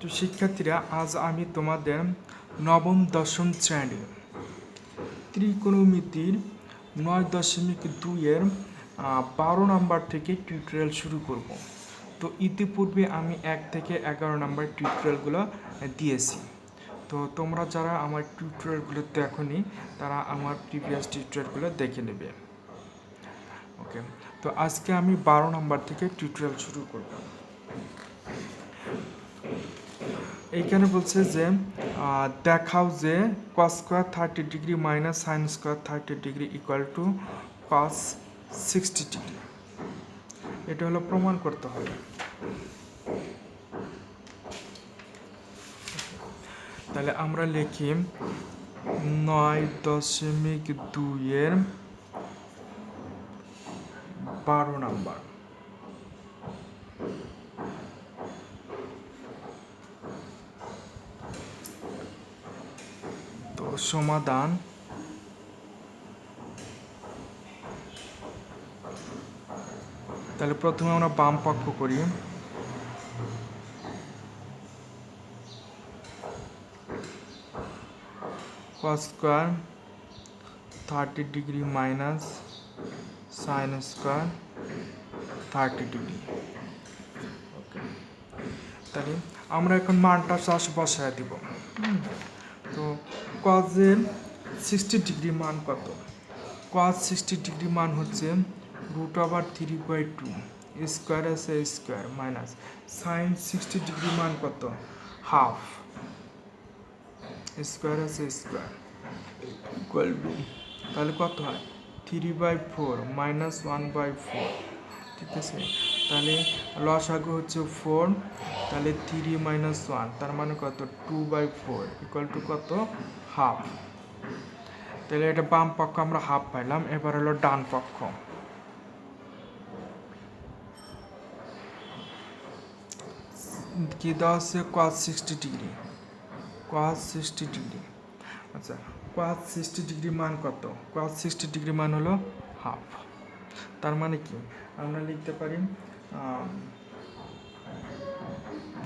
তো শিক্ষার্থীরা, আজ আমি তোমাদের নবম দশম শ্রেণীর ত্রিকোণমিতির 9.2-এর 12 নাম্বার থেকে টিউটোরিয়াল শুরু করব। তো ইতিপূর্বে আমি 1 থেকে 11 নাম্বার টিউটোরিয়ালগুলো দিয়েছি। তো তোমরা যারা আমার টিউটোরিয়ালগুলো দেখোনি তারা আমার প্রিভিয়াস টিউটোরিয়ালগুলো দেখে নেবে। ওকে, তো আজকে আমি 12 নাম্বার থেকে টিউটোরিয়াল শুরু করব। এইখানে বলছে যে দেখাও যে cos square 30 degree minus sine square 30 degree equal two cos 60 degree. এটা হলো প্রমাণ করতে হবে। তাহলে আমরা লিখি 9.2-এর 12 নাম্বার। তো সমাধান তাহলে প্রথমে আমরা বাম পক্ষ করি। cos square 30 degree minus sine square 30 degree. Okay, তাহলে আমরা এখন মানটা বসায় দিব। তো cos-এর 60 ডিগ্রি মান কত? cos 60 ডিগ্রি মান হচ্ছে √3/2 স্কোয়ার আছে স্কোয়ার মাইনাস সাইন 60 ডিগ্রি মান কত? হাফ স্কোয়ার আছে স্কোয়ার ইকুয়াল টু, তাহলে কত হয়? 3/4 মাইনাস 1/4। ঠিক আছে, তাহলে লসাগু হচ্ছে 4, তাহলে 3 মাইনাস 1 তার মানে কত? 2/4 ইকুয়াল টু কত? হাফ। তাহলে এটা বাম পক্ষ আমরা হাফ পাইলাম। এবার হলো ডান পক্ষ। কি দেওয়া আছে? cos 60 degree. cos 60 ডিগ্রি, আচ্ছা cos 60 ডিগ্রি মান কত? cos 60 ডিগ্রি মান হলো হাফ। তার মানে কি আমরা লিখতে পারি,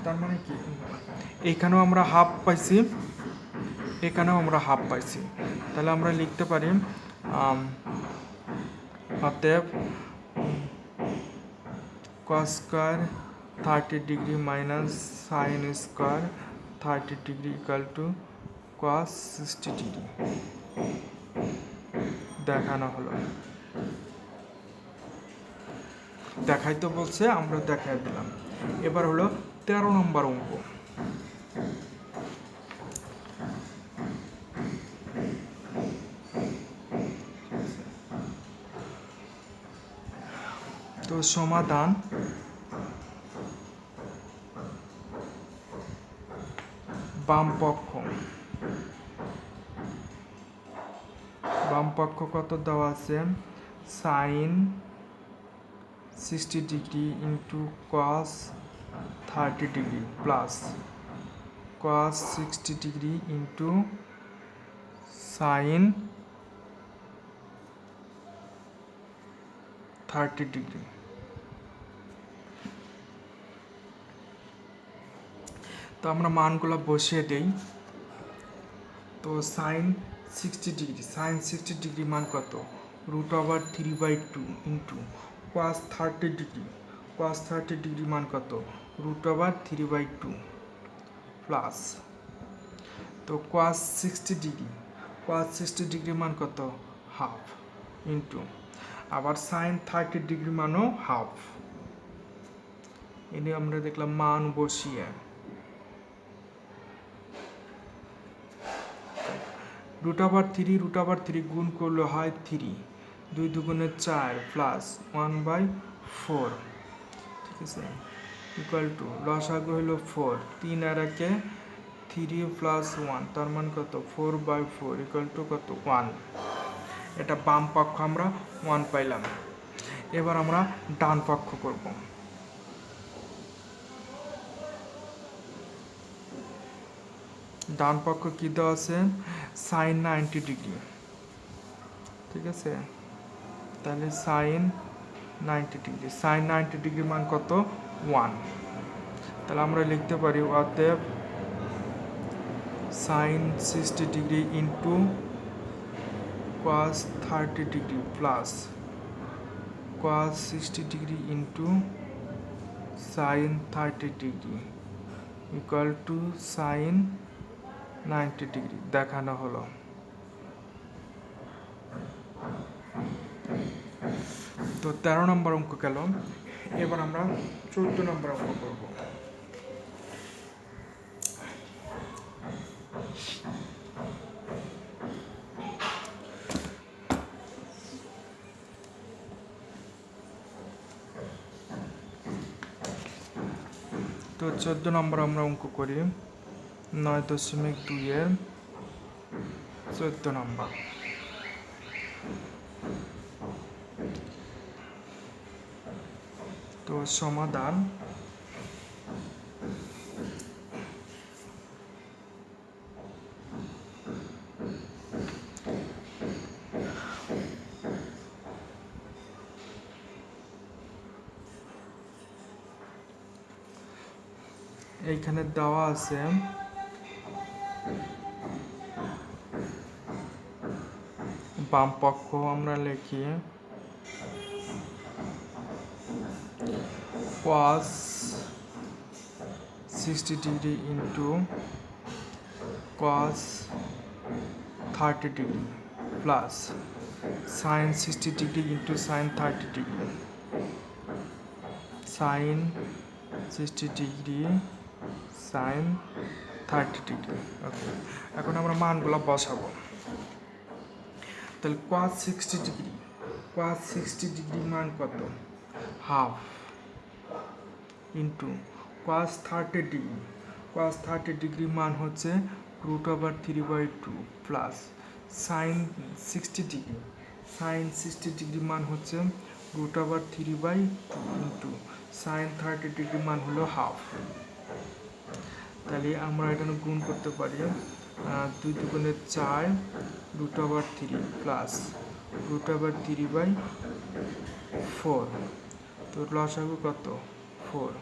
তার মানে কি এইখানেও আমরা হাফ পাইছি, এখানেও আমরা হাফ পাইছি। তাহলে আমরা লিখতে পারি অতএব cos square 30 degree minus sine square 30 degree equal two cos 60 degree দেখানো হলো। দেখাইতে বলছে, আমরা দেখাই দিলাম। এবার হলো 13 নম্বর অঙ্ক। তো সমাধান বাম পক্ষ কত দেওয়া আছে? Sine 60 degree into cos 30 degree plus cos 60 degree into sine 30 degree. তো আমরা মানগুলো বসিয়ে দেই। তো সাইন 60 ডিগ্রি মান কত? √3/2 ইন্টু cos 30 ডিগ্রি মান কত? √3/2 প্লাস, তো cos 60 ডিগ্রি মান কত? হাফ ইন্টু আবার সাইন 30 ডিগ্রি মানও হাফ। এনে আমরা দেখলাম মান বসিয়ে √3 গুণ করলে হয় 3, 2 দুগুণে 4 প্লাস 1/4। ঠিক আছে, ইকুয়াল টু লসাগু হলো 4, 3 আর 1 3 প্লাস 1 তার মান কত? 4/4 ইকুয়াল টু কত? 1। এটা বাম পক্ষ আমরা 1 পাইলাম। এবার আমরা ডান পক্ষ করব। ডান পক্ষ কি দেওয়া আছে? Sine 90 degree. ঠিক আছে, তাহলে সাইন 90 ডিগ্রি মান কত? 1। তাহলে আমরা লিখতে পারি অতএব sine 60 degree into cos 30 degree plus cos 60 degree into sine 30 degree equal to sine 90 degree দেখানো হলো। তো 13 নম্বর অঙ্ক গেল। এবার আমরা 14 নম্বর অঙ্ক করব। তো 14 নম্বর আমরা অঙ্ক করি 9.2 14 নম্বর। তো সমাধান এইখানে দেওয়া আছে বাম পক্ষ আমরা লিখি cos 60 degree into cos 30 degree plus sin 60 degree into sin 30 degree sin 60 degree sin 30 degree. Okay, এখন আমরা মানগুলো বসাবো। তাহলে cos 60 ডিগ্রি মান কত? হাফ ইন্টু cos 30 ডিগ্রি মান হচ্ছে √3/2 প্লাস sin 60 ডিগ্রি মান হচ্ছে √3/2 ইন্টু sin 30 ডিগ্রি মান হলো হাফ। তাহলে আমরা এখানে গুণ করতে পারি 2 দুগুণে 4 √3 প্লাস √3/4। তো লসাগু কত? 4।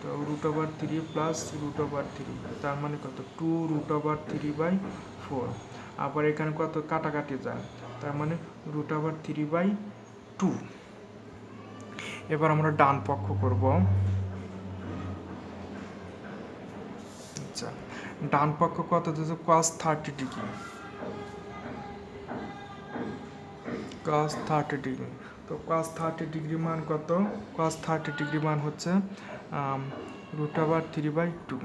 তো √3 প্লাস √3 তার মানে কত? 2 √3/4। আবার এখানে কত কাটাকাটি যায়, তার মানে √3/2। এবার আমরা ডান পক্ষ করব। আচ্ছা, ডান পক্ষ কত দিয়েছে? cos 30 ডিগ্রি তো cos 30 ডিগ্রি মান কত? cos 30 ডিগ্রি মান হচ্ছে √3/2।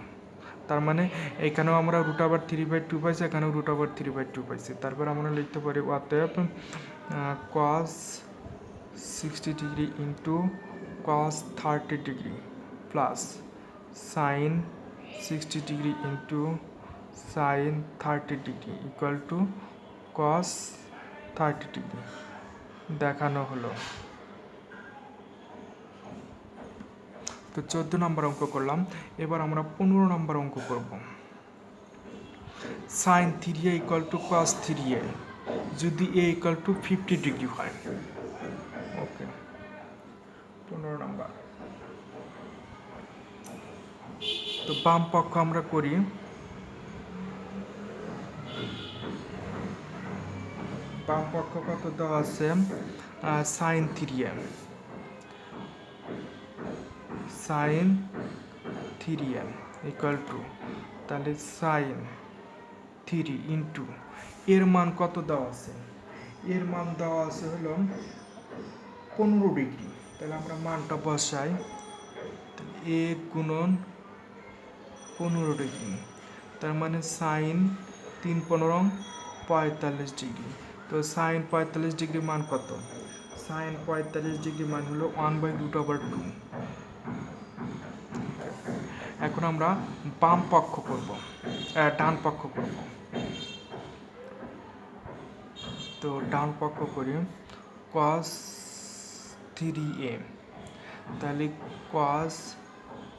তার মানে এখানেও আমরা √3/2 পাইছি, এখানেও √3/2 পাইছি। তারপর আমরা লিখতে পারি অতএব cos 60 degree into cos 30 degree plus sin 60 degree into sin 30 degree equal two cos 30 degree দেখানো হলো। তো 14 নম্বর অঙ্ক করলাম। এবার আমরা 15 নম্বর অঙ্ক করব। sin 3a equal to cos 3a যদি a ইকুয়াল টু 50 ডিগ্রি হয়। ওকে, 15 নম্বর। তো বাম পক্ষ আমরা করি বাম পক্ষ কত দেওয়া আছে? sin 3a ইকুয়াল টু, তাহলে sin 3 ইন্টু এর মান কত দেওয়া আছে? এর মান দেওয়া আছে হলো 15 ডিগ্রি। তাহলে আমরা মানটা বসাই, এ গুণন 15 ডিগ্রি, তার মানে sin 3 15 45 ডিগ্রি। তো sin 45 ডিগ্রি মান কত? sin 45 ডিগ্রি মান হলো 1/√2। এখন আমরা বাম পক্ষ করব, ডান পক্ষ করব। তো ডান পক্ষ করি cos 3a, তাহলে cos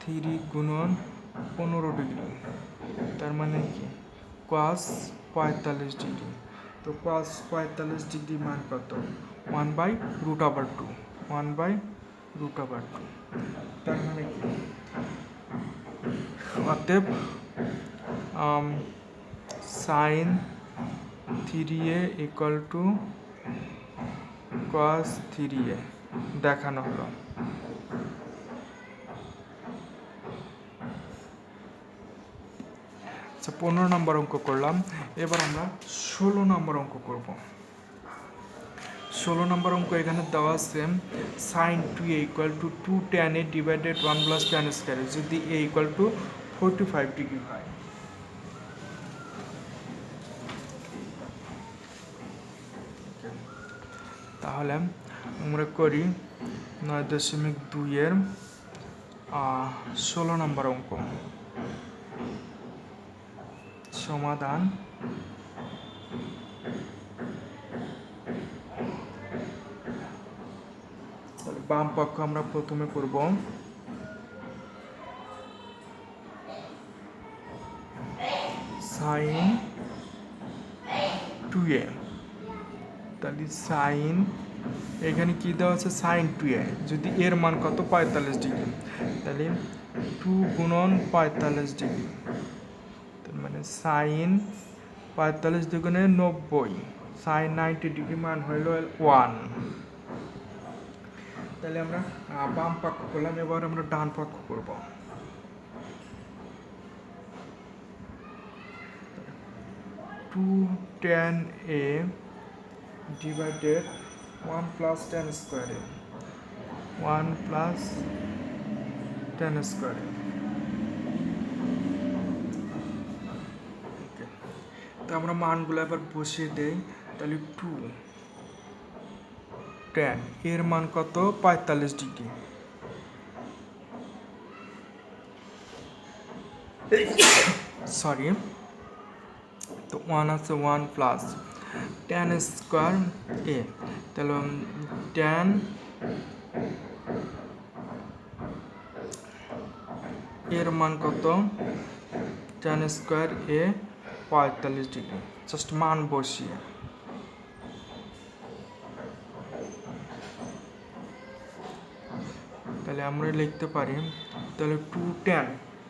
3 গুণন 15 ডিগ্রি, তার মানে কি cos 45 ডিগ্রি। তো cos 45 ডিগ্রি মান কত? 1/√2 তার মানে কি অতএব sign 3a equal to cos 3a দেখানো হলো। আচ্ছা, 15 নম্বর অঙ্ক করলাম। এবার আমরা 16 নম্বর অঙ্ক করব। 16 নম্বর অঙ্ক এখানে দেওয়া আছে sine 2a equal to 2 tan a divided 1 plus tan square যদি a ইকুয়াল টু 45 ডিগ্রি হয়। তাহলে আমরা করি 9.2 এর 16 নম্বর অঙ্ক। সমাধান বাম পক্ষ আমরা প্রথমে করব সাইন 2a, তাহলে সাইন এখানে কি দেওয়া আছে সাইন 2a, যদি এর মান কত 45 ডিগ্রি, তাহলে 2 গুণন 45 ডিগ্রি, তার মানে সাইন 45 দুগুণে 90, সাইন 90 ডিগ্রি মান হইল 1। তাহলে আমরা বাম পক্ষ করলাম, এবার আমরা ডান পক্ষ করব। Two tan a divided 1 plus tan square, 1 plus tan square. তো আমরা মানগুলো এবার বসিয়ে দেই। তাহলে 2 tan এর মান কত 45 ডিগ্রি, সরি, তো 1 আছে 1 প্লাস tan স্কোয়ার a, তাহলে tan এর মান কত tan square a 45 degree, just মান বসিয়ে। তাহলে আমরা লিখতে পারি, তাহলে 2 tan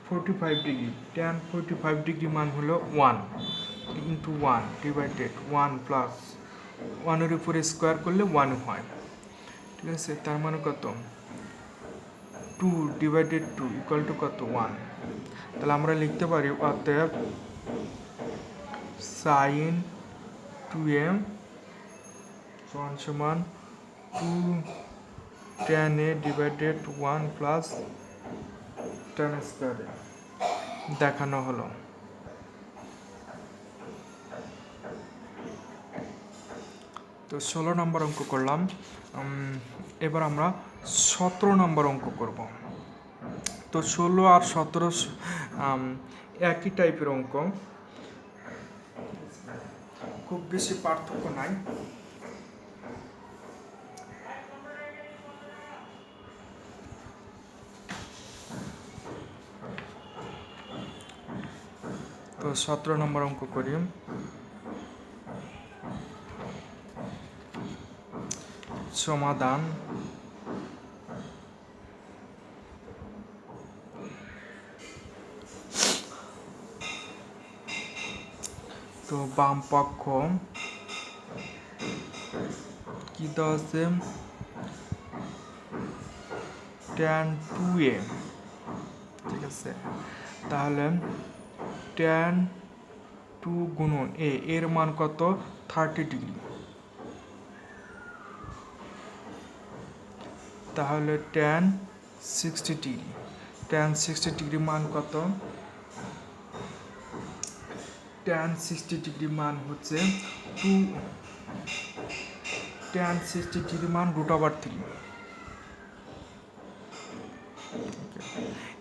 45 ডিগ্রি, tan 45 ডিগ্রি মান হলো 1 ইন্টু 1 ডিভাইডেড 1 প্লাস 1 এর উপরে স্কোয়ার করলে 1 হয়, ঠিক আছে। তার মানে কত 2 ডিভাইডেড 2 ইকুয়াল টু কত 1। তাহলে আমরা লিখতে পারি অতএব সাইন 2a সমান 2 tan a divided 1 plus tan square দেখানো হলো। তো 16 নম্বর অঙ্ক করলাম। এবার আমরা 17 নম্বর অঙ্ক করব। তো 16 আর 17 একই টাইপের অঙ্ক, খুব বেশি পার্থক্য নাই। তো 17 নম্বর অঙ্ক করি। সমাধান তো বাম পক্ষ কি দেওয়া আছে tan 2a, ঠিক আছে। তাহলে tan 2 গুণন a এর মান কত 30 ডিগ্রি, তাহলে tan 60 ডিগ্রি, tan 60 ডিগ্রি মান কত, tan 60 ডিগ্রি মান হচ্ছে 2, tan 60 ডিগ্রি মান √3।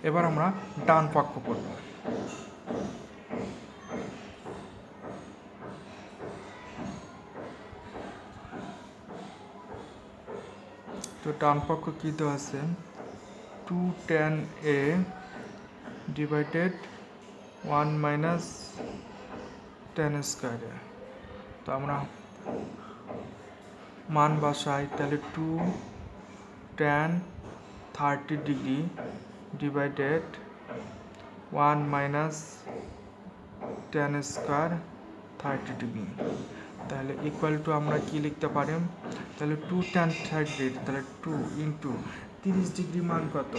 এবার আমরা ডান পক্ষ করব। তো ডান পক্ষ কি দেওয়া আছে 2 tan a divided 1 minus tan square. তো আমরা মান বসাই, তাহলে 2 tan 30 degree divided 1 minus tan square 30 degree. তাহলে ইকুয়াল টু আমরা কি লিখতে পারি, তাহলে 2 tan 30, তাহলে 2 ইন্টু 30 ডিগ্রি মান কত,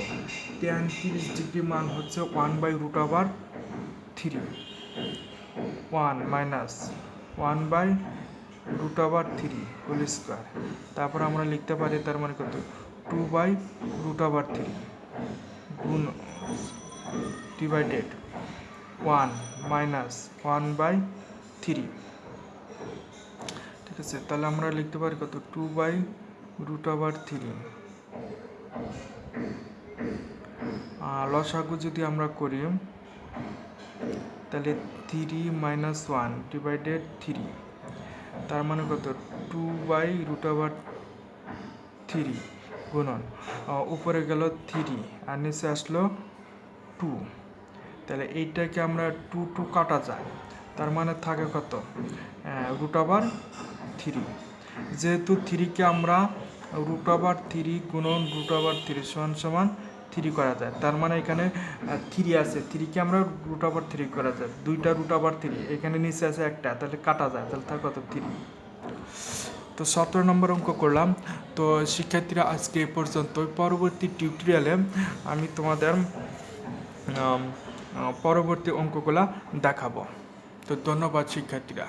tan 30 ডিগ্রি মান হচ্ছে 1/√3, 1 মাইনাস 1/√3 হোল স্কোয়ার। তারপর আমরা লিখতে পারি তার মানে কত 2/√3 গুণ ডিভাইডেড 1 মাইনাস 1/3। ঠিক আছে, তাহলে আমরা লিখতে পারি কত 2/√3। লসাগু যদি আমরা করি তাহলে 3 মাইনাস 1 ডিভাইডেড 3, তার মানে কত 2/√3 গুণন উপরে গেল 3 আর নিচে আসলো 2। তাহলে এইটাকে আমরা 2 কাটা যায়, তার মানে থাকে কত √3। যেহেতু 3কে আমরা √3 গুণন √3 সমান 3 করা যায়, তার মানে এখানে 3 আছে, 3কে আমরা √3 করা যায়, দুইটা √3, এখানে নিচে আছে একটা, তাহলে কাটা যায়, তাহলে থাকে কত 3। তো 17 নম্বর অঙ্ক করলাম। তো শিক্ষার্থীরা আজকে এ পর্যন্তই। পরবর্তী টিউটোরিয়ালে আমি তোমাদের পরবর্তী অঙ্কগুলা দেখাবো। তো ধন্যবাদ শিক্ষার্থীরা।